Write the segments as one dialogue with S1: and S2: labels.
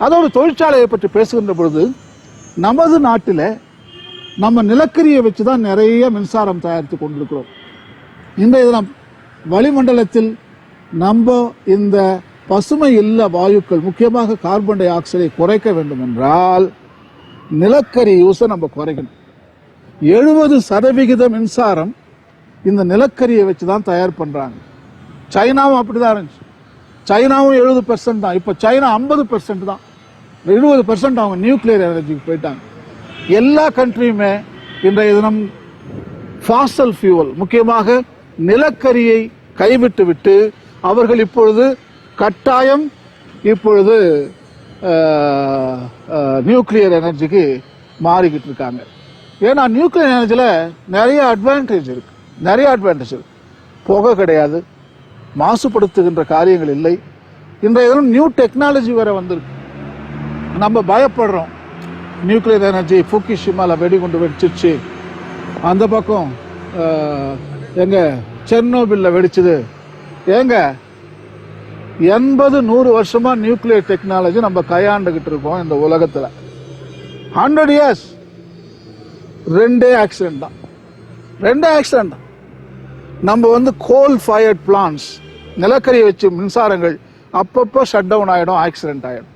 S1: அதோடு தொழிற்சாலையை பற்றி பேசுகின்ற பொழுது நமது நாட்டில் நம்ம நிலக்கரியை வச்சு தான் நிறைய மின்சாரம் தயாரித்து கொண்டிருக்கிறோம். இன்றைய தினம் வளிமண்டலத்தில் நம்ம இந்த பசுமை இல்ல வாயுக்கள், முக்கியமாக கார்பன் டை ஆக்சைடை குறைக்க வேண்டும் என்றால் நிலக்கரி யூஸை நம்ம குறைக்கணும். 70% மின்சாரம் இந்த நிலக்கரியை வச்சு தான் தயார் பண்றாங்க. சைனாவும் அப்படிதான் இருந்துச்சு. சைனாவும் 70% தான். இப்போ சைனா 50% தான். 20% அவங்க நியூக்ளியர் எனர்ஜிக்கு போயிட்டாங்க. எல்லா கண்ட்ரியுமே இன்றைய தினம் ஃபாசல் ஃபியூவல், முக்கியமாக நிலக்கரியை கைவிட்டு விட்டு அவர்கள் இப்பொழுது கட்டாயம் நியூக்ளியர் எனர்ஜிக்கு மாறிக்கிட்டு இருக்காங்க. ஏன்னா நியூக்ளியர் எனர்ஜியில் நிறைய அட்வான்டேஜ் இருக்கு. புகை கிடையாது, மாசுபடுத்துகின்ற காரியங்கள் இல்லை. இன்றைய தினம் நியூ டெக்னாலஜி வேற வந்திருக்கு. நம்ம பயப்படுறோம், நியூக்ளியர் எனர்ஜி ஃபுகுஷிமால வெடிகுண்டு வெடிச்சிச்சு, அந்த பக்கம் எங்க செர்னோபில்ல வெடிச்சது. ஏங்க 80-100 வருஷமா நியூக்ளியர் டெக்னாலஜி நம்ம கையாண்டுகிட்டு இருக்கோம் இந்த உலகத்துல. 100 years ரெண்டே ஆக்சிடென்ட் தான். நம்ம கோல் ஃபயர்ட் பிளான்ஸ், நிலக்கரி வச்சு மின்சாரங்கள் அப்பப்போ ஷட் டவுன் ஆயிடும், ஆக்சிடென்ட் ஆயிடும்.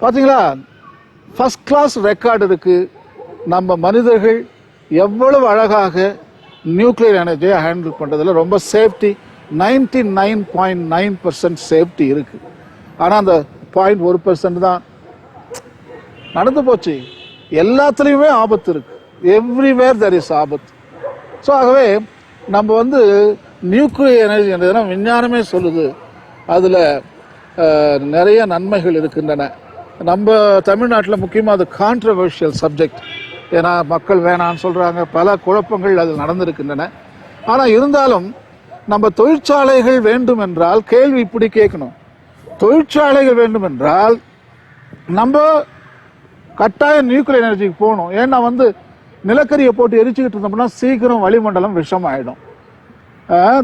S1: பாத்தீங்களா, ஃபர்ஸ்ட் கிளாஸ் ரெக்கார்டு இருக்கு. நம்ம மனிதர்கள் எவ்வளவு அழகாக நியூக்ளியர் எனர்ஜியை ஹேண்டில் பண்றதுல ரொம்ப சேஃப்டி, 99.9% சேஃப்டி இருக்கு. ஆனா அந்த 0.1% தான் நடந்து போச்சு. எல்லாத்துலயுமே ஆபத்து இருக்கு. எவ்ரிவேர் தேர் இஸ் ஆபத்து. ஸோ ஆகவே நம்ம நியூக்ளியர் எனர்ஜி என்றதுனா விஞ்ஞானமே சொல்லுது, அதுல நிறைய நன்மைகள் இருக்கின்றன. நம்ம தமிழ்நாட்டில் முக்கியமாக அது கான்ட்ரவர்ஷியல் சப்ஜெக்ட். ஏன்னா மக்கள் வேணான்னு சொல்றாங்க, பல குழப்பங்கள் அதில் நடந்திருக்கின்றன. ஆனால் இருந்தாலும் நம்ம தொழிற்சாலைகள் வேண்டும் என்றால் கேள்வி இப்படி கேட்கணும். தொழிற்சாலைகள் வேண்டும் என்றால் நம்ம கட்டாயம் நியூக்ளியர் எனர்ஜிக்கு போகணும். ஏன்னா நிலக்கரியை போட்டு எரிச்சுக்கிட்டு இருந்தோம்னா சீக்கிரம் வளிமண்டலம் விஷமாயிடும்.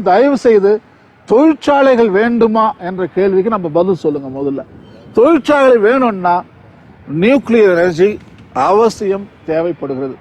S1: தயவு செய்து தொழிற்சாலைகள் வேண்டுமா என்ற கேள்விக்கு நம்ம பதில் சொல்லுங்க. முதல்ல தொழிற்சாலை வேணும்னா நியூக்ளியர் எனர்ஜி அவசியம் தேவைப்படுகிறது.